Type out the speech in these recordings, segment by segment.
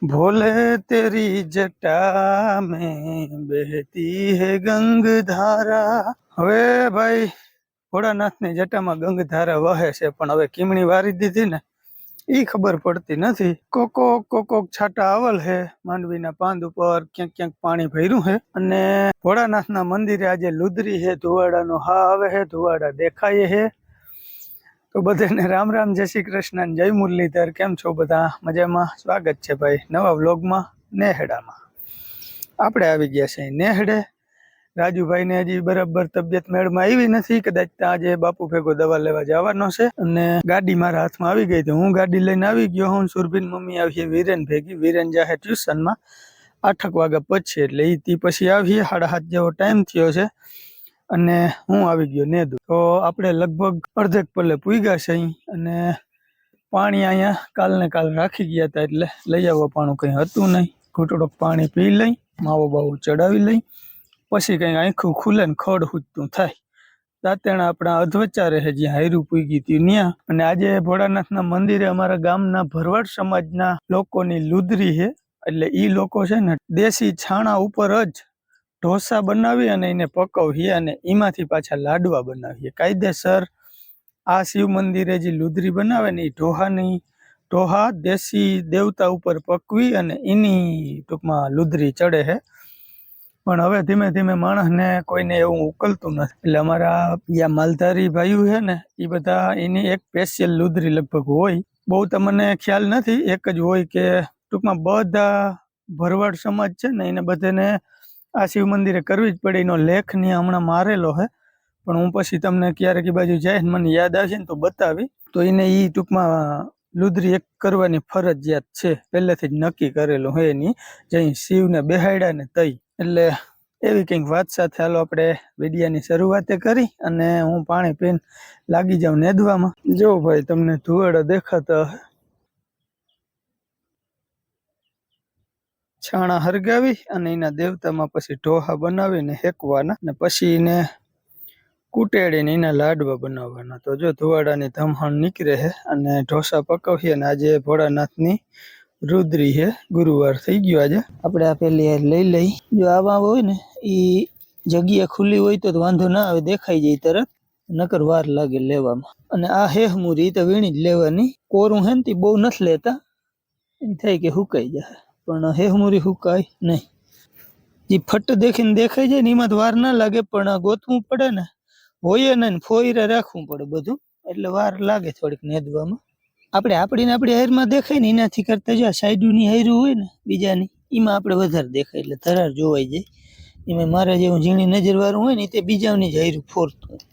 भोले तेरी जटा में बहती है गंग धारा। હવે ભાઈ ભોળાનાથની જટામાં ગંગ ધારા વહે છે, પણ હવે કીમણી વારી દીધી ને ઈ ખબર પડતી નથી. કોકોક છાટા આવલ હે માંડવીના પાંદ ઉપર, ક્યાંક ક્યાંક પાણી ભર્યું હે. અને ભોળાનાથના મંદિરે આજે લુદરી હે, ધુવાડાનો હા આવે હે, ધુવાડા દેખાય હે. તો બધાને રામ રામ, જય શ્રી કૃષ્ણ, જય મુરલીધર. કેમ છો બધા? મજામાં? સ્વાગત છે ભાઈ નવા વ્લોગમાં. નેહડામાં આપણે આવી ગયા છે નેહડે. રાજુભાઈ ને હજી બરાબર તબિયત મેળમાં આવી નથી, કદાચ આજે બાપુ ભેગો દવા લેવા જવાનો છે. અને ગાડી મારા હાથમાં આવી ગઈ, તો હું ગાડી લઈને આવી ગયો. હું સુરભીન મમ્મી આવીએ વીરેન ભેગી. વીરેન જાહે ટ્યુશનમાં 8 વાગ્યા પછી, એટલે ઈ પછી આવીએ. 7:30 જેવો ટાઈમ થયો છે અને હું આવી ગયો નેદુ. તો આપણે લગભગ અડધેક પલ્લે પૂગ્યા છે અહીં. અને પાણી અહીંયા કાલને કાલ રાખી ગયા હતા, એટલે લઈ આવવાનું કંઈ હતું નહીં. ઘૂંટડોક પાણી પી લઈ, માવો બાવો ચડાવી લઈ, પછી કંઈક આંખું ખુલે ને ખડ હુજતું થાય. દાંતેણા આપણા અધવચ્ચા રહે, જ્યાં હાયરું પૂગી હતી ત્યાં. અને આજે ભોળાનાથના મંદિરે અમારા ગામના ભરવાડ સમાજના લોકોની લુદરી છે. એટલે ઈ લોકો છે ને દેશી છાણા ઉપર જ ઢોસા બનાવી અને એને પકવીએ, અને એમાંથી પાછા લાડવા બનાવીએ કાયદેસર. આ શિવ મંદિરે જે લુદરી બનાવે ને એ ઢોહા દેશી દેવતા ઉપર પકવી અને એની ટૂંકમાં લુદરી ચડે છે. પણ હવે ધીમે ધીમે માણસને કોઈને એવું ઉકલતું નથી, એટલે અમારા યા માલધારી ભાઈઓ છે ને એ બધા એની એક સ્પેશિયલ લુદરી લગભગ હોય. બહુ તમને ખ્યાલ નથી, એક જ હોય કે ટૂંકમાં બધા ભરવાડ સમાજ છે ને એને બધાને આ શિવ મંદિરે કરવી જ પડે. એનો લેખ ને હમણાં મારેલો હે, પણ હું પછી તમને ક્યારેક એ બાજુ જાય મને યાદ આવશે ને તો બતાવી. તો એને ઈ ટૂંકમાં લુદરી એક કરવાની ફરજિયાત છે, પહેલેથી જ નક્કી કરેલું હે એની, જઈ શિવને બેહાડ્યા ને તઈ. એટલે એવી કંઈક વાત સાથે હાલો આપણે વિડિયાની શરૂઆતે કરી, અને હું પાણી પીને લાગી જાઉં નેદવામાં. જો ભાઈ તમને ધુવાડા દેખાતા હે. છાણા હરગાવી અને એના દેવતામાં પછી ઢોહા બનાવીને હેકવાના, ને પછી એને કૂટેડીને એના લાડવા બનાવવાના. તો જો ધુવાડાની ધમહણ નીકળે છે અને ઢોસા પકવીએ. અને આજે ભોળાનાથની રુદ્રી છે, ગુરુવાર થઈ ગયો આજે. આપણે આ પેલી લઈ લઈ. જો આવા હોય ને એ જગ્યા ખુલ્લી હોય તો વાંધો ના આવે, દેખાઈ જાય તરત, નકર વાર લાગે લેવામાં. અને આ હેહમુરી તો વીણી જ લેવાની. કોરું હે ને તે બહુ નથી લેતા, એમ થાય કે હુકાઈ જાય, પણ હેહમુરી હુકાય નહીં. જે ફટ દેખીને દેખાઈ જાય ને એમાં તો વાર ના લાગે, પણ ગોતવું પડે ને, હોય ને ફોઈરે રાખવું પડે બધું, એટલે વાર લાગે થોડીક નેદવામાં. આપણી હાયરમાં દેખાય ને એનાથી કરતા જો સાઈડની હાયરું હોય ને બીજાની, એમાં આપણે વધારે દેખાય, એટલે ધરાર જોવાઈ જાય. એમાં મારે જેવું ઝીણી નજર વાળું હોય ને તે બીજાની જ હાયરું ફોરતું હોય,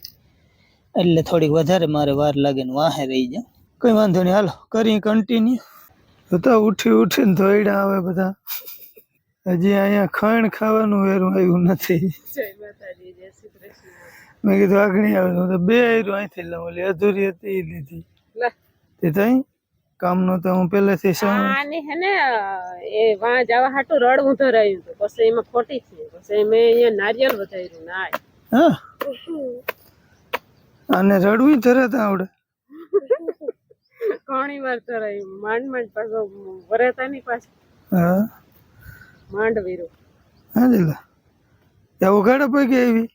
એટલે થોડીક વધારે મારે વાર લાગે ને વાહે રહી જાય. કઈ વાંધો નહીં, હાલો કરી કન્ટિન્યુ. તો ઉઠીને ધોઈડા આવે બધા. હજી અહીંયા ખાણ ખાવાનું વેરું આવ્યું નથી. મેં કીધું આગળ આવે તો 2 હાયરું અહીંથી લઉં, ઓલી અધૂરી હતી એ લીધી. તે તઈ કામનું તો હું પહેલેથી આની હે ને એ વાં જવા હાટું રડવું તો રહ્યું તો પછી એમાં ખોટી છે, પછી મેં અહીંયા નારિયેળ વધાર્યું નાય. હા, આને રડવું તરત આવડે. ઘણી વાર તો રહ્યું માંડ પાછો વરેતાની પાછું. હા, માંડ વીરો હા જીલા એવું ગાડે પગે આવી.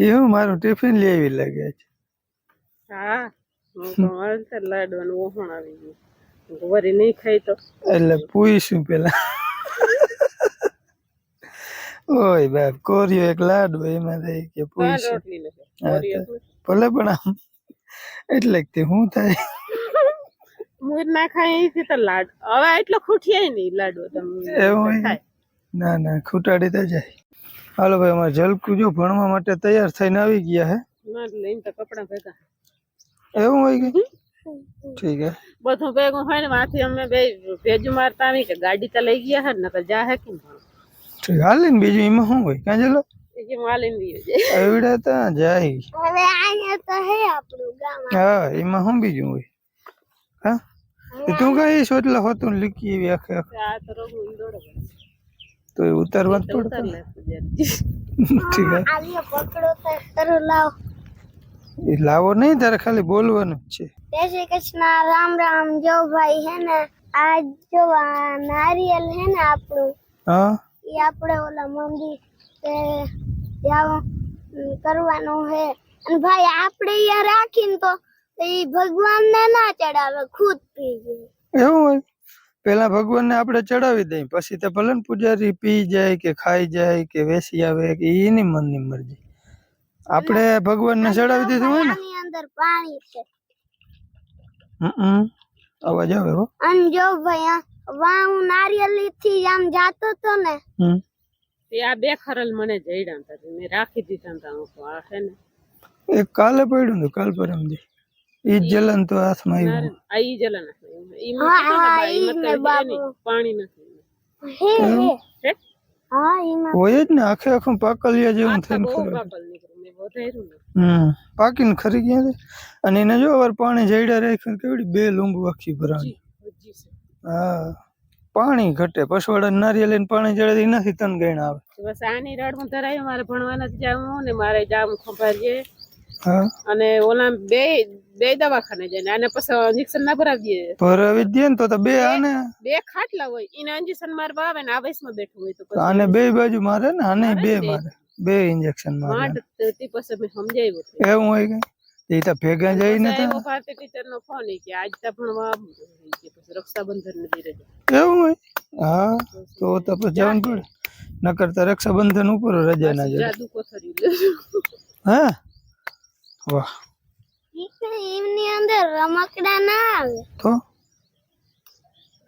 એવું મારું ટિફિન લઈ આવી લાગે છે. હા, લાડવાનું ઓહણ આવી ગયું, વરી નહીં ખાઈ તો એટલે પૂછ્યું પેલા. ઓય બાપ, કોરિયો એક લાડુ એમાં થઈ કે પૂછ્યું ભલે, પણ આમ એટલે હું થાય મૂર ના ખાય તો લાડ હવે એટલો ખૂટિયાય નહીં લાડવો તમે એવું. ના ખૂટાડી તો જાય. હાલો ભાઈ, અમારે જલકુ જો ભણવા માટે તૈયાર થઈને આવી ગયા હે. લઈને તો કપડા ભેગા એવું હોય કે ઠીક હે, બધું ભેગું હોય ને માંથી અમે બે ભેજું મારતા આવી કે ગાડી તો લઈ ગયા હે ને તો જા હે કે ઠીક. હાલ ને બીજું એમાં શું હોય? ક્યાં ચલો એવડે તો જાય. હા, એમાં શું બીજું હોય? હા, તું કઈ સોટલા હોતું લીકી એવી આખે તો ઉતારવા પડે. ઠીક હે, એ લાવો નહીં, તારે ખાલી બોલવાનું જ છે. જય શ્રી કૃષ્ણ, રામ રામ. જો ભાઈ હે ને આજ જો આ નારિયેલ હે ને આપણું, હા એ આપણે ઓલા મંદિર તે જાવ કરવાનું હે. અને ભાઈ આપણે અહીંયા રાખીને તો એ ભગવાનને ના ચડાવે, ખુદ પી જાય. એવું હોય? પેલા ભગવાનને આપણે ચડાવી દઈએ, પછી તો ભલે ને પૂજારી પી જાય કે ખાઈ જાય કે વેસી આવે કે એની મનની મરજી. આપણે ભગવાનને ચડાવી દીધું હોય ને. આની અંદર પાણી છે. અવાજ આવે હો. અને જો ભાઈ વા હું નારિયેલ થી આમ જાતો તો ને, તે આ બે ખરલ મને જઈડા હતા, મેં રાખી દીધા હતા. હું તો આ છે ને એક કાલે પડ્યું હતું, કાલ પરમ દી ઈ જલન તો હાથમાં આવ્યું. આ ઈ જલન પાણી નથી. હે હે હે? હા એમાં હોય જ ને, આખે આખું પાકલિયા જેવું થઈને બહુ ખરું. પાકલ નીકળ્યું, મેં વધાર્યું ને. પાકીને ખરી ગયા છે. અને એને જો વાર પાણી જઈડા રાખ્યું ને કેવડી બે લૂંબુ આખી ભરાણી. હજી છે. હા પાણી ઘટે, પસવાડા નારિયેલ લઈને પાણી જડે નથી તન ગણ આવે. બસ આની રડ હું ધરાયું, મારે ભણવા નથી જવું ને મારે જામ ખંભારીએ. હા અને ઓલા બે બે દવાખાને જાય, આને પછી ઇન્જેક્શન ના ભરાવી દે. ભરાવી દે ને તો બે આને બે ખાટલા હોય, એને ઇન્જેક્શન મારવા આવે ને આ વયસમાં બેઠું હોય તો તો આને બે બાજુ મારે ને, આને બે મારે, બે ઇન્જેક્શન મારે. વાંઢ તે પછી મેં સમજાવ્યું હતું. એવું હોય કે એ તો ભેગા જઈને પછી આવ્યો ભારતી ટીચર નો ફોન કે આજ તો ભણવા આવવું જોઈએ, કે પછી રક્ષાબંધન ને દી રજા. એવું હોય. હા તો પછી જવાનું પડે, નકર તો રક્ષાબંધન ઉપર રજા ના જાય. જાદુ કોથળી લેજો. હા વાહ. એમની અંદર રમકડા ના આવે, તો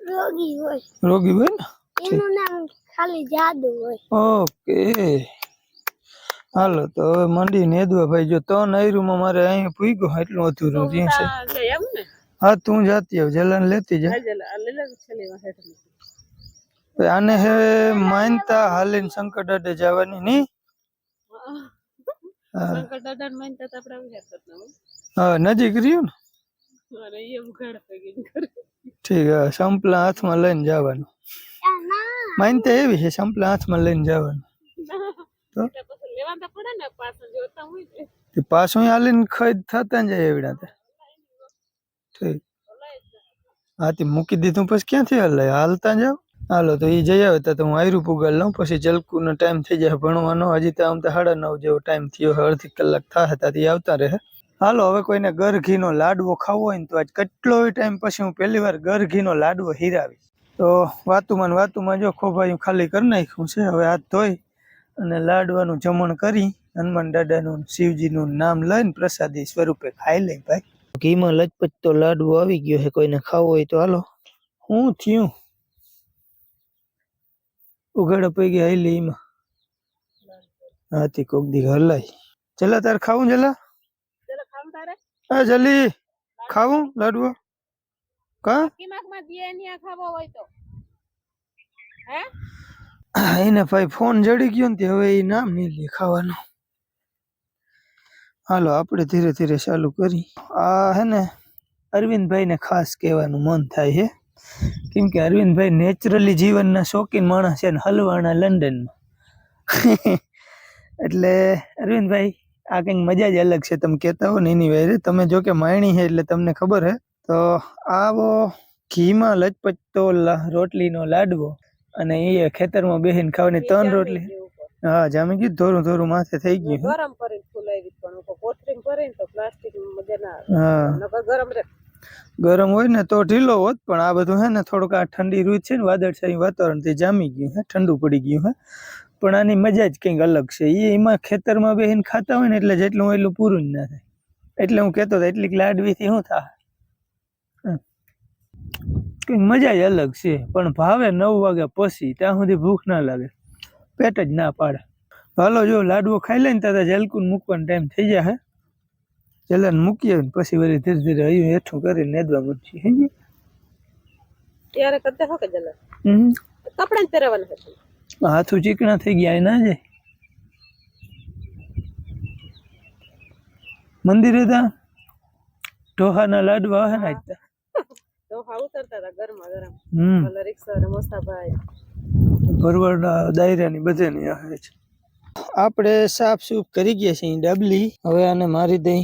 રોગી હોય. રોગી હોય ને. એનું નામ ખાલી જાદુ હોય. ઓકે હાલો તો હવે મંડી નેદવા ભાઈ. જો તો નૈરુમાં મારે અહીંયા પૂગ્યો એટલું અધૂરું રહે છે. એમ ને હા તું જાતી આવ, જલન લેતી જા. આને હે માનતા હાલીને શંકર દાદા જવાની ની. શંકર દાદા માનતા તો આપણે વિચાર કરતા હોય. હા નજીક રહ્યું ને. અરે એ ઉઘાડ પગી કરે. ઠીક હે, સંપલા હાથમાં લઈને જવાનું. માનતા એવી છે, સંપલા હાથમાં લઈને જવાનું. તો પછી લેવાતા પડે ને, પાછળ જોતા હોય ને. તે પાછું હાલીને ખરીદ થતા જાય એવડા. ઠીક હાથી મૂકી દીધું પછી ક્યાંથી હાલે, હાલતા જાવ. હાલો તો એ જઈ આવે તો હું આયરું પુગાડ લઉં, પછી જલકુનો ટાઈમ થઈ જાય ભણવાનો. હજી તો આમ તો 9:30 જેવો ટાઈમ થયો, અડધી કલાક થાય ત્યાંથી આવતા રહે. હાલો હવે કોઈને ગર ઘીનો લાડવો ખાવો હોય ને તો આજ કેટલો ટાઈમ પછી હું પહેલી વાર ગર ઘીનો લાડવો હીરાવીશ. તો વાતુમાં જો ખોભાયું ખાલી કરી નાખ્યું છે. હવે હાથ ધોઈ અને લાડવાનું જમણ કરી હનુમાન દાદાનું શિવજીનું નામ લઈને પ્રસાદી સ્વરૂપે ખાઈ લઈ ભાઈ. ઘીમાં લચપચ તો લાડવો આવી ગયો છે, કોઈને ખાવો હોય તો હાલો. હું થયું ઉઘાડા પૈકી હાલી એમાં હાથી કોક દી હલાય. ચલા તાર ખાવું જલા? ચલો ખાવું તારે? હા જલ્દી ખાવું લાડવો. કા કિમાકમાં દે ને ખાવો હોય તો હે એને ભાઈ ફોન જડી ગયો ને તે હવે એ નામ નહીં લે ખાવાનું. હાલો આપણે ધીરે ધીરે ચાલુ કરી. આ હે ને અરવિંદભાઈ ને ખાસ કહેવાનું મન થાય છે, કેમ કે અરવિંદભાઈ નેચરલી જીવનના શોખીન માણસ છે ને, હલવાણા લંડનમાં. એટલે અરવિંદભાઈ આ કંઈક મજા જ અલગ છે, તમે કહેતા હો ને એની વાયરે. તમે જો કે માયણી છે એટલે તમને ખબર હે. તો આવો ઘીમાં લચપચતો રોટલીનો લાડવો, અને એ ખેતરમાં બેસીને ખાવાની 3 રોટલી. હા જામી ગયું, ધોરું ધોરું માથે થઈ ગયું. ગરમ કરીને ફુલાવી પણ કોથળીમાં ભરીને તો પ્લાસ્ટિક મજા ના આવે. હા નકર ગરમ રે. ગરમ હોય ને તો ઢીલો હોત, પણ આ બધું હે ને થોડુંક આ ઠંડી રૂત છે ને, વાદળછાયું વાતાવરણ થી જામી ગયું હે, ઠંડુ પડી ગયું હે. પણ આની મજા જ કંઈક અલગ છે. એમાં ખેતરમાં બેસીને ખાતા હોય ને એટલે જેટલું હોય એટલું પૂરું જ ના થાય. એટલે હું કહેતો હતો એટલીક લાડવીથી શું થાય, કંઈક મજા જ અલગ છે. પણ ભાવે 9 વાગ્યા પછી, ત્યાં સુધી ભૂખ ના લાગે, પેટ જ ના પાડે. હાલો જો લાડવો ખાઈ લે ને ત્યાં જલકુન મૂકવાનો ટાઈમ થઈ જાય. જલન મૂકીએ ને પછી વળી ધીરે ધીરે હૈયું હેઠું કરીને નેદવા મૂકીએ. ત્યારે કરતે હો કે જલા કપડા પહેરવાના હતા, હાથું ચીકણા થઈ ગયા એ ના જાય. મંદિરે તા ઢોહાના લાડવા આવે ને આજ તો હા ઉતરતા હતા ગરમા ગરમ. હમ ઓલા રિક્ષા ને મોસાભાઈ ભરવાડના દાયરાની બધે ની આવે છે. આપણે સાફ સૂફ કરી ગયા છીએ ડબલી. હવે આને મારી દઈ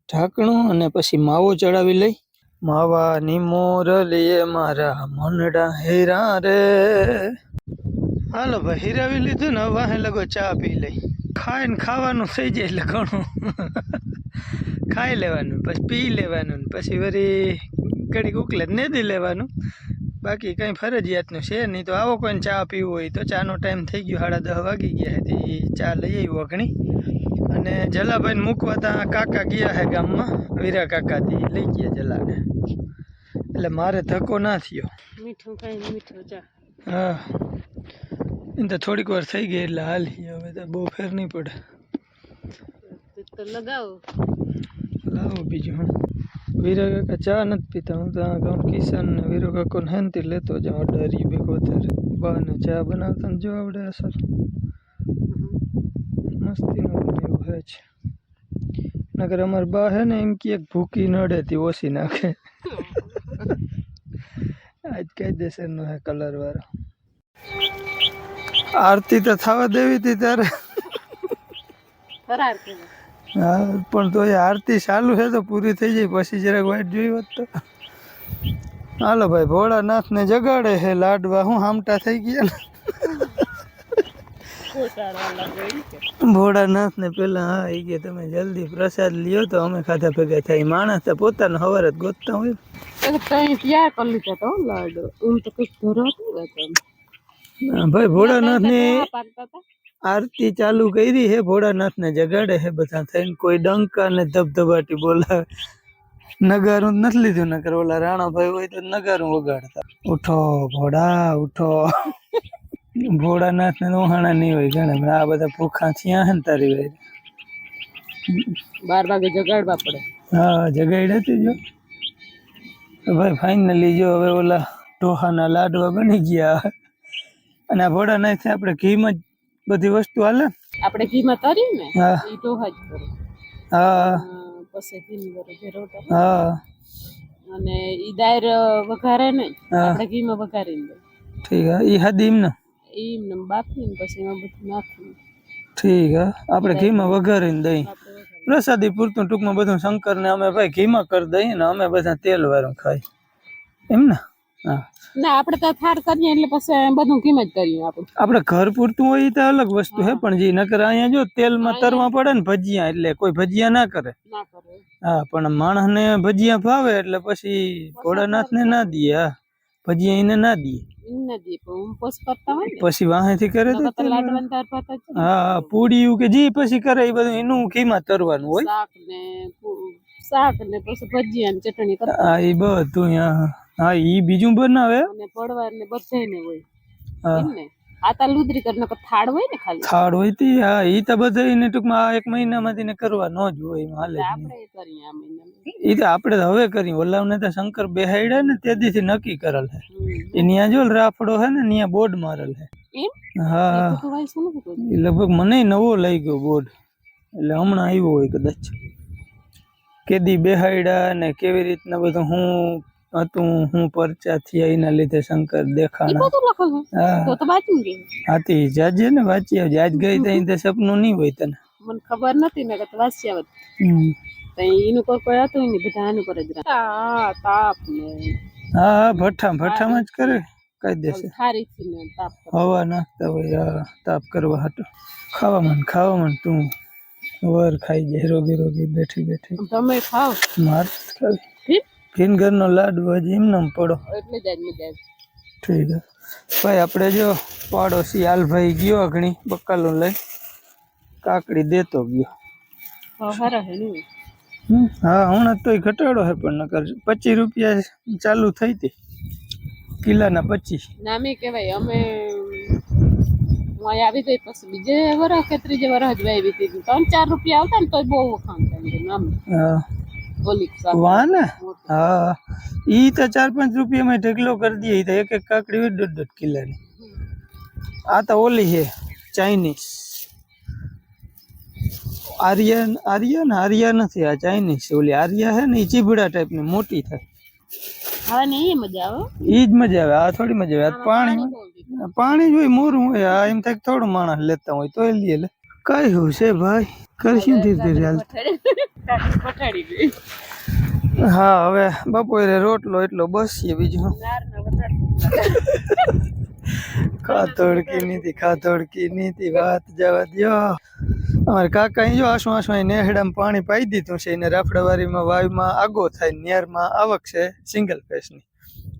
ઢાંકણું અને પછી માવો ચડાવી લઈ. માવાની મોરલીએ મારા મનડા હેરા રે. હાલો ભાઈ હીરાવી લીધું ને, હવે વાહે લગો ચા પી લઈ. ખાઈને ખાવાનું થઈ જાય એટલે ઘણું ખાઈ લેવાનું, પછી પી લેવાનું, પછી વળી ઘડીક ઉકલે નેદી લેવાનું. બાકી કંઈ ફરજિયાતનું છે નહીં. તો આવો કોઈને ચા પીવું હોય તો ચાનો ટાઈમ થઈ ગયો, 10:30 વાગી ગયા હતી. ચા લઈ આવ્યું અઘણી, અને જલાભાઈને મૂકવા ત્યાં કાકા ગયા છે ગામમાં, વીરા કાકાથી લઈ ગયા જલાને, એટલે મારે ધક્કો ના થયો. મીઠું ખાઈને મીઠું ચા. હા એ તો થોડીક વાર થઈ ગઈ એટલે હાલી, હવે તો બહુ ફેર નહીં પડે. તો લગાવો લાવો બીજું. હું વીરા કાકા ચા નથી પીતા, હું ત્યાં ગામ કિશન ને વીરો કાકો ને હેનથી લેતો જાઉં. ડરી ભેગો ત્યારે બાને ચા બનાવતા ને જો આવડે અસર મસ્તીનું એવું હે છે. નકર અમારે બા હે ને એમ કે ભૂકી નડેતી ઓછી નાખે. આજ કાયદેસરનો હે કલર વાળો. આરતી તો થવા દેવી હતી ત્યારે. ફરાર કહેવાય. હા પણ તો એ આરતી ચાલુ છે તો પૂરી થઈ જાય પછી જરાક વાઈટ જોઈ હોત તો. હાલો ભાઈ ભોળાનાથ ને જગાડે છે લાડવા. હું હામટા થઈ ગયા ને. ભોળાનાથ ને પેલા હા એ કે તમે જલ્દી પ્રસાદ લ્યો તો અમે ખાધા ભેગા થાય. માણસ તો પોતાનો હવાર જ ગોતતા હોય. તઈ તૈયાર કરી લીધા તો લાડુ. હું તો કઈ ધરાતું હતું. ભાઈ ભોળાનાથ ને પાકતા હતા. આરતી ચાલુ કરી હે, ભોળાનાથ ને જગાડે હે બધા થઈને. કોઈ ડંકા ને ધબધબાટી બોલાવે. નગારું જ નથી લીધું, નકર ઓલા રાણાભાઈ હોય તો નગારું વગાડતા. ઉઠો ભોળા ઉઠો. ભોળાનાથ ને નોહાણા નહીં હોય ઘણા, આ બધા ભૂખા થયા હે ને તારી ભાઈ. 12 વાગે જગાડવા પડે. હા જગાડી હતી જો. તો ભાઈ ફાઇનલી જો હવે ઓલા ઢોહાના લાડવા બની ગયા. અને આ ભોળાનાથ આપણે ઘીમાં જ બધી વસ્તુ હાલે. આપણે ઘીમાં તરી ને હા ઈ ટોહા જ કરે. હા પછી ઘી વરે ભેરોટા. હા અને ઈ દાયર વઘારે ને હા આપણે ઘીમાં વઘારીને દે. ઠીક હે. ઈ હદી એમ ને ઈ ને બાફીને પછી એમાં બધું નાખીને ઠીક હે. આપણે ઘીમાં વઘારીને દઈ પ્રસાદી પૂરતું. ટૂંકમાં બધું શંકર ને અમે ભાઈ ઘીમાં કરી દઈએ ને અમે બધા તેલ વાળું ખાઈ એમ ને. હા ના આપણે તો થાળ કરીએ એટલે પછી બધું ઘીમાં જ કરીએ આપણે. આપણે ઘર પૂરતું હોય એ તો અલગ વસ્તુ હે, પણ જે નકર અહીંયા જો તેલમાં તરવા પડે ને ભજીયા, એટલે કોઈ ભજીયા ના કરે. ના કરે. હા પણ માણસ ને ભજીયા ભાવે એટલે પછી ભોળાનાથ ને ના દઈએ. હા ભજીયા એને ના દઈએ. ઇન્ના દી પણ ઉપવાસ કરતા હોય ને પછી વાહેથી કરે તો તો લાડવાના દાળ ભાત જ. હા પૂડીયું કે જે પછી કરે એ બધું એનું ઘીમાં તરવાનું હોય. શાક ને પછી ભજીયા ને ચટણી કરતા. હા એ બધું હા ઈ બીજું બનાવે અને પડવાર ને બધાયને હોય હા. એમ ને આતા લુદરી કરીને થાળ હોય ને ખાલી થાળ હોય તી. હા ઈ તો બધાયને ટૂંકમાં આ 1 મહિનામાંથી ને કરવા ન જ હોય, એમાં હાલે જ નહીં. આપણે કરીએ આ મહિનામાં. ઈ તો આપણે તો હવે કરી. ઓલાવને તો શંકર બેહાડ્યા ને તે દીથી નક્કી કરેલ છે. એ ન્યા જો રાફડો હે ને ન્યા બોર્ડ મારેલ છે. એમ હા તો વાય શું નથી એ લગભગ મને નવો લઈ ગયો બોર્ડ, એટલે હમણાં આવ્યો હોય કદાચ. કેદી બેહાડ્યા ને કેવી રીતના બધું હું હતું, હું પરચા થયા એના લીધે શંકર દેખાણા. બધું લખેલું હા તો વાંચી ગઈ. હાથી જાજે ને વાંચી આવજે. આજ ગઈ તો અહીં તો સપનું નહીં હોય તને. મને ખબર નથી ને કે વાંચી આવત. હમ. તો એનું કોઈ હતું નહીં, બધા આનું પર જ તાપ ને હા હા ભઠ્ઠામાં જ કરે કાયદેસર. ખારી ને તાપ હવા નાખતા હોય. હા તાપ કરવા હાટો. ખાવામાં તું વર ખાઈ જાય રોગી બેઠી. તમે ખાવ માર ફિંગરનો લાડુ હજી એમને પડો એટલે જ મજા આવે. ઠીક છે ભાઈ. આપણે જો પાડોશી હાલભાઈ ગયો ઘણી બકાલો લઈ, કાકડી દેતો ગયો. હારા હે ને. હા હમણાં તોય ઘટાડો હે, પણ નકર 25 રૂપિયા ચાલુ થઈ હતી કિલાના 25. નામે કહેવાય. અમે હું આવી ગઈ પછી બીજે વરસ કે ત્રીજે વરસ જ આવી હતી. 3-4 રૂપિયા આવતા ને તો બહુ વખાણ થાય નામ. હા ઓલી વાહ ને. હા ઈ તો 4-5 રૂપિયામાં ઢગલો કરી દે. તો એક કાકડી હોય 1.5 કિલાની. આ તો ઓલી છે ચાઇનીઝ. આર્યા નથી, આ ચાઇનીઝ. ઓલી આર્યા હે ને એ ચીબડા ટાઈપની મોટી થાય. હવે ને એ મજા આવે. ઈ જ મજા આવે. આ થોડી મજા આવે. આ પાણી જ હોય, મોરું હોય. આ એમ થાય થોડું માણસ લેતા હોય તો લે. કઈ હું છે ભાઈ કરશું ધીરે ધીરે હાલ. પઠાડી ગઈ હા હવે બપોરે રોટલો એટલો બસીએ બીજું હું. ખાતોડકી નીતિ વાત જવા દ્યો. અમારે કાકા અહીં જો આસુ આસુ અહીં નેહડામાં પાણી પાઈ દીધું છે એને રાફડાવારીમાં વાયુમાં આગો થાય નેરમાં આવક છે સિંગલ ફેસની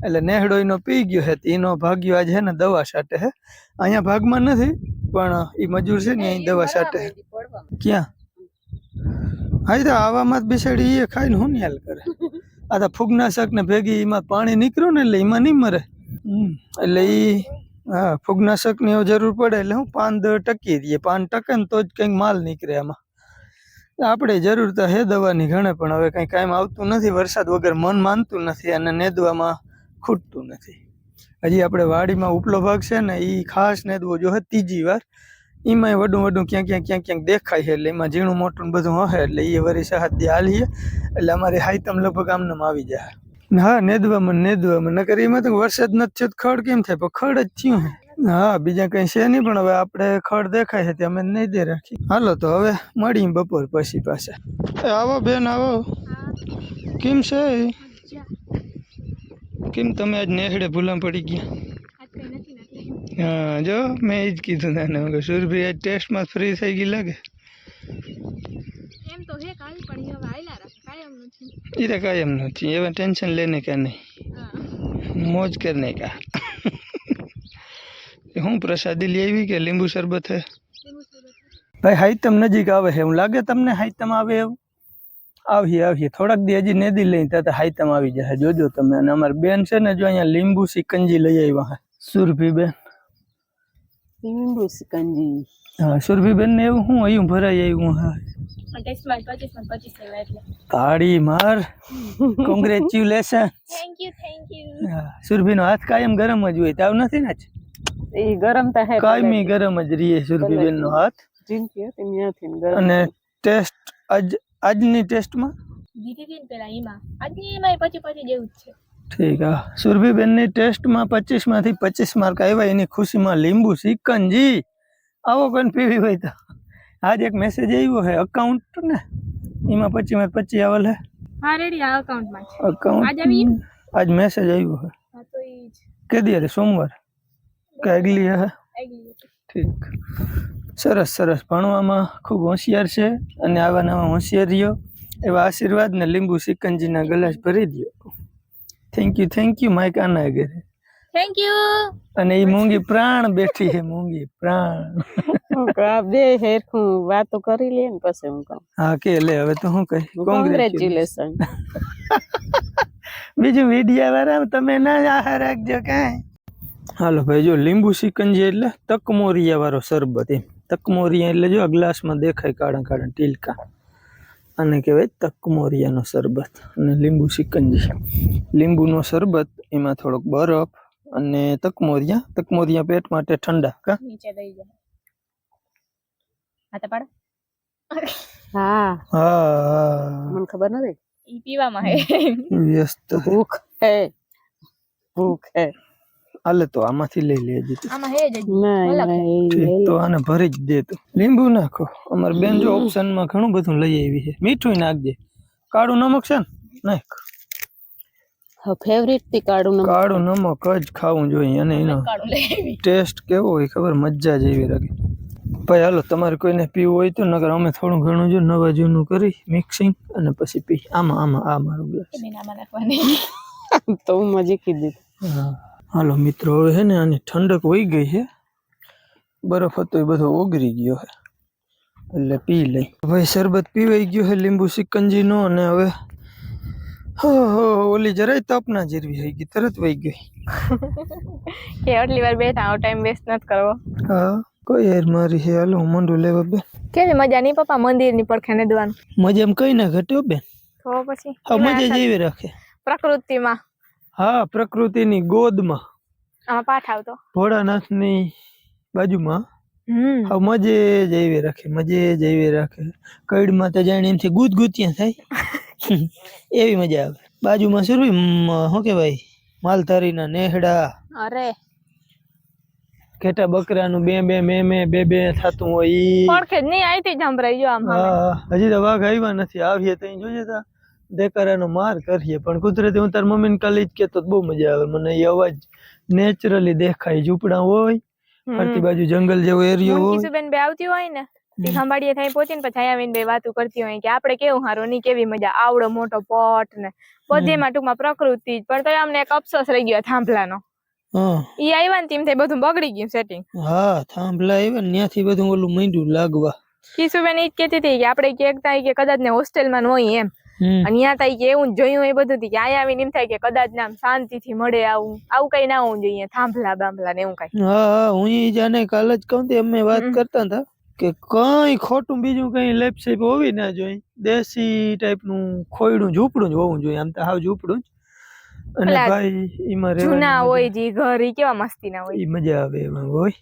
એટલે નેહડો એનો પી ગયો છે એનો ભાગ્યો આજે છે ને દવા છાંટે છે અહીંયા ભાગમાં નથી પણ એ મજૂર છે ને અહીં દવા છાંટે છે. ક્યાં હા તો આવામાં જ બિસાડી એ ખાઈને હું નિહાલ કરે આ તો ફૂગનાશક ને ભેગી એમાં પાણી નીકળ્યું ને એટલે એમાં નહીં મરે એટલે એ હા ફૂગનાશક ની જરૂર પડે એટલે હું પાન ટકી રહીએ પાન ટકે ને તો જ કંઈક માલ નીકળે આમાં આપણે જરૂર તો હે દવાની ઘણે પણ હવે કંઈ કાયમ આવતું નથી વરસાદ વગર મન માનતું નથી અને નેદવામાં ખૂટતું નથી. હજી આપણે વાડીમાં ઉપલો ભાગ છે ને એ ખાસ નેદવો જોઈએ ત્રીજી વાર એમાંય વડું ક્યાંક દેખાય છે એટલે એમાં ઝીણું મોટું બધું હશે એટલે એ વરી સહાય હાલીએ એટલે અમારી હાઈતમ લગભગ આમનામ આવી જાય. હા નેદવામાં નકર એમાં તો વરસાદ નથી થયો તો ખડ કેમ થાય પણ ખડ જ થયું હે. હા બીજા કઈ છે નહીં પણ હવે આપણે ખડ દેખાય છે તે અમે નહીં દે રાખી. હાલો તો હવે મળીએ બપોર પછી પાછા. આવો બેન આવો. કેમ છે કેમ તમે આજ નેહડે ભૂલા પડી ગયા? હા જો મેં એ જ કીધું તને સુરભી આજ ટેસ્ટમાં ફ્રી થઈ ગઈ લાગે. એમ તો હે કાલ પણ હવે આયલા રાખે કાયમ નથી. ये तो कायम नहीं ये टेंशन लेने का नहीं मौज करने का. હું પ્રસાદી લઈ આવી કે લીંબુ શરબત હે ભાઈ હાઈતમ નજીક આવે છે એવું લાગે તમને હાઈતમ આવે એવું? આવીએ થોડાક દી હજી નેદી લઈ ત્યાં હાઈતમ આવી જશે જોજો તમે. અને અમારી બેન છે ને જો અહીંયા લીંબુ સિકંજી લઈ આવ્યા હે સુરભી બેન. લીંબુ સિકંજી હા સુરભી બેન ને એવું હું અહીં ભરાઈ આવ્યું હા તાળી માર કોંગ્રેચ્યુલેશન. થેન્ક યુ સુરભી નો હાથ કાયમ ગરમ જ હોય તાવ નથી ને એ ગરમ તો હે કાયમી ગરમ જ રહીએ સુરભી બેન નો હાથ. જીનકી હતી ત્યાંથી ગરમ. અને ટેસ્ટ આજની ટેસ્ટમાં દીધી હતી ને પેલા એમાં આજની એમાં પછી જેવું જ છે. ઠીક હા સુરભી બેન ની ટેસ્ટમાં 25 માંથી 25 માર્ક આવ્યા એની ખુશીમાં લીંબુ સિકંજી આવો કોઈને પીવી હોય તો આજ એક મેસેજ આવ્યો છે અકાઉન્ટ ને એમાં 25 માં 25 આવેલ છે. હા રેડી આ અકાઉન્ટમાં છે અકાઉન્ટ આજ મેસેજ આવ્યો છે. હા તો ઈ જ કે દી સોમવાર કે આગલી હે? ઠીક સરસ ભણવામાં ખૂબ હોશિયાર છે અને આવા નવા હોશિયારીઓ એવા આશીર્વાદ ને લીંબુ સિકંજીના ગ્લાસ ભરી દો. થેન્ક યુ માઇક આના ઘરે. Thank you. અને એ મૂંગી પ્રાણ બેઠી છે મૂંગી પ્રાણ. બે હેરખું વાતો કરી લે ને પછી હું કહું હા કે લે હવે તો હું કહી કોંગ્રેચ્યુલેશન. બીજું મીડિયા વાળા તમે ના આહાર રાખજો કાંઈ. હાલો ભાઈ જો લીંબુ સિકંજી એટલે તકમોરિયા વાળો શરબત એમ. તકમોરિયા એટલે જો આ ગ્લાસમાં દેખાય કાળા ટીલકા આને કહેવાય તકમોરિયાનો શરબત. અને લીંબુ સિકંજી લીંબુનો શરબત એમાં થોડોક બરફ અને તકમોરિયા પેટ માટે ઠંડા કા નીચે દઈ જાય હાથે પાડો. હા મને ખબર નથી ઈ પીવામાં હે વ્યસ્ત ભૂખ હે હાલે તો આમાંથી લઈ લેજે આમાં હે જ ઠીક તો આને ભરી જ દે તું. લીંબુ નાખો અમાર બેન જો ઓપ્શનમાં ઘણું બધું લઈ આવી છે. મીઠું નાખજે કાળું નમક છે ને નાખ. ફેવરિટ થી કાળું નમક જ ખાવું જોઈએ અને એનો ટેસ્ટ કેવો હોય ખબર મજા જેવી લાગે. ભાઈ હાલો તમારે કોઈને પીવું હોય તો નકર અમે થોડું ઘણું જો નવા જૂનું કરી મિક્સિંગ અને પછી પી. આમાં આ મારું ગ્લાસ તો હું મજી કીધી. હા હાલો મિત્રો હવે છે ને આની ઠંડક વહી ગઈ છે બરફ હતો એ બધો ઓગળી ગયો છે એટલે પી લઈ. ભાઈ શરબત પીવાઈ ગયો છે લીંબુ સિકંજી નો અને હવે ઓલી જરાય તપ ના જીરવી થઈ ગઈ તરત વહી ગઈ કે આટલી વાર બેઠા ટાઈમ વેસ્ટ નથી કરવો. હા કોઈ યાર મારી હે હાલો હું મંડું લેવા બેન. કેવી મજા નહીં પપ્પા મંદિર ની પડખે નેદવાનું? મજા એમ કઈ ના ઘટ્યો બેન તો પછી હા મજા જેવી રાખે પ્રકૃતિમાં. હા પ્રકૃતિની ગોદમાં આમાં પાઠ આવતો ભોળાનાથની બાજુમાં હા મજે જેવી રાખે કઈડમાં તો જાણે એમથી ગુદગુતિયા થાય એવી મજા આવે. બાજુમાં શું કેવાય માલધારીના નેહડા. અરે ઘેટા બકરાનું બે બે બે થતું હોય ઈ પડખે જ નહીં આઈથી જ સંભળાઈ ગયો આમ સામે. હા હજી તો વાઘ આવ્યા નથી આવીએ તો જોઈએ તા દેકારાનો માર કરીએ પણ કુદરતી હું તાર મમ્મીને કાલે જ કેતો તો બહુ મજા આવે મને એ અવાજ નેચરલી દેખાય ઝૂંપડા હોય ફરતી બાજુ જંગલ જેવો એરિયો હોય કિશુબેન બે આવતી હોય ને તે ખંભાળીએ થઈ પહોંચીને પછી આવીને બે વાતો કરતી હોય કે આપણે કેવું હારું ની કેવી મજા આવડો મોટો પટ ને બધીમાં ટૂંકમાં પ્રકૃતિ જ પણ તો અમને એક અફસોસ રહી ગયો થાંભલાનો હા ઈ આવ્યા ને તેમ થઈ બધું બગડી ગયું સેટિંગ. હા થાંભલા આવ્યા ને ત્યાંથી બધું ઓલું માંડ્યું લાગવા કિશુબેન ઈ જ કહેતી હતી કે આપણે ક્યાંક કે કદાચ ને હોસ્ટેલમાં ન હોય એમ અને ત્યાં થાય કે એવું જોયું એ બધું કે અહીંયા આવીને એમ થાય કે કદાચ ને આમ શાંતિથી મળે આવું કઈ ના હોવું જોઈએ થાંભલા બાંભલા ને એવું કઈ. હા હું ઈ જાને કાલ જ કહું અમે વાત કરતા હતા કે કઈ ખોટું બીજું કઈ લેપ સેપ હોવી ના જોઈએ દેશી ટાઈપ નું ખોયડું ઝૂંપડું જ હોવું જોઈએ આમ તો હાવ ઝૂંપડું જ અને ભાઈ ઈમાં જૂના હોય જી ઘર ઈ કેવા મસ્તી ના હોય ઈ મજા આવે એમાં હોય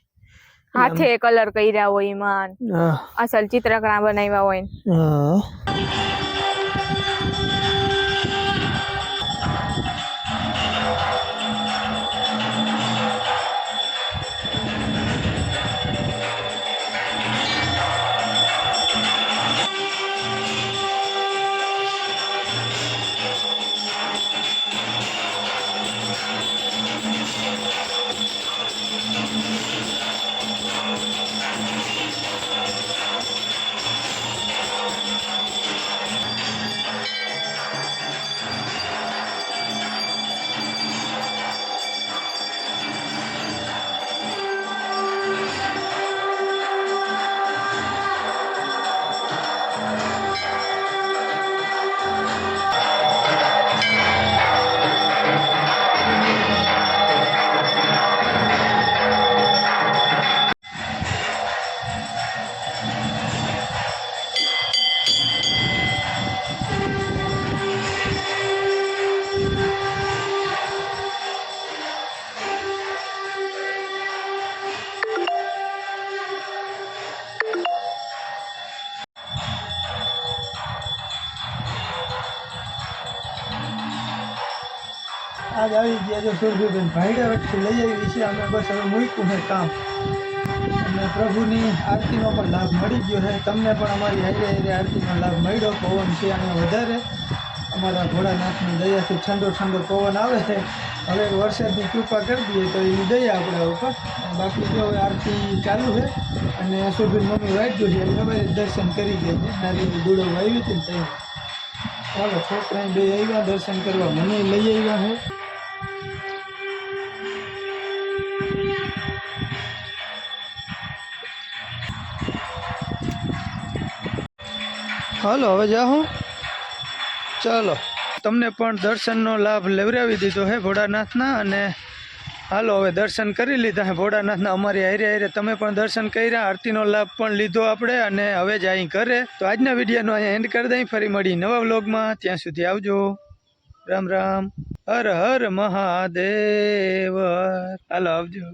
હાથે કલર કર્યા હોય એમાં હા અસલ ચિત્રકળા બનાવ્યા હોય હા આજ આવી ગયા જો સુરભીબેન ભાઈડા વચ્ચે લઈ આવી છે અમે બસ હવે મૂક્યું છે કામ અને પ્રભુની આરતીનો પણ લાભ મળી ગયો છે તમને પણ અમારી હારે હારે આરતીનો લાભ મળ્યો પવન છે અહીંયા વધારે અમારા ભોળાનાથની દયાથી ઠંડો ઠંડો પવન આવે છે હવે વરસાદની કૃપા કરી દઈએ તો એની દયા આપણા ઉપર બાકી જો હવે આરતી ચાલુ છે અને સુરભીન મમ્મી વાંચ્યું છે એટલે હવે દર્શન કરી ગયા છે નારી દૂડો આવી હતી ને ત્યાં ચાલો છોકરા બે આવ્યા દર્શન કરવા મને લઈ આવ્યા છે હાલો હવે જાઉં ચાલો તમને પણ દર્શનનો લાભ લેવડાવી દીધો હે ભોળાનાથના અને હાલો હવે દર્શન કરી લીધા હે ભોળાનાથના અમારી હારે હારે તમે પણ દર્શન કર્યા આરતીનો લાભ પણ લીધો આપણે અને હવે જ અહીં ઘરે તો આજના વિડીયોનો અહીંયા એન્ડ કરી દઈ ફરી મળી નવા વ્લોગમાં ત્યાં સુધી આવજો રામ રામ હર હર મહાદેવ હાલો આવજો.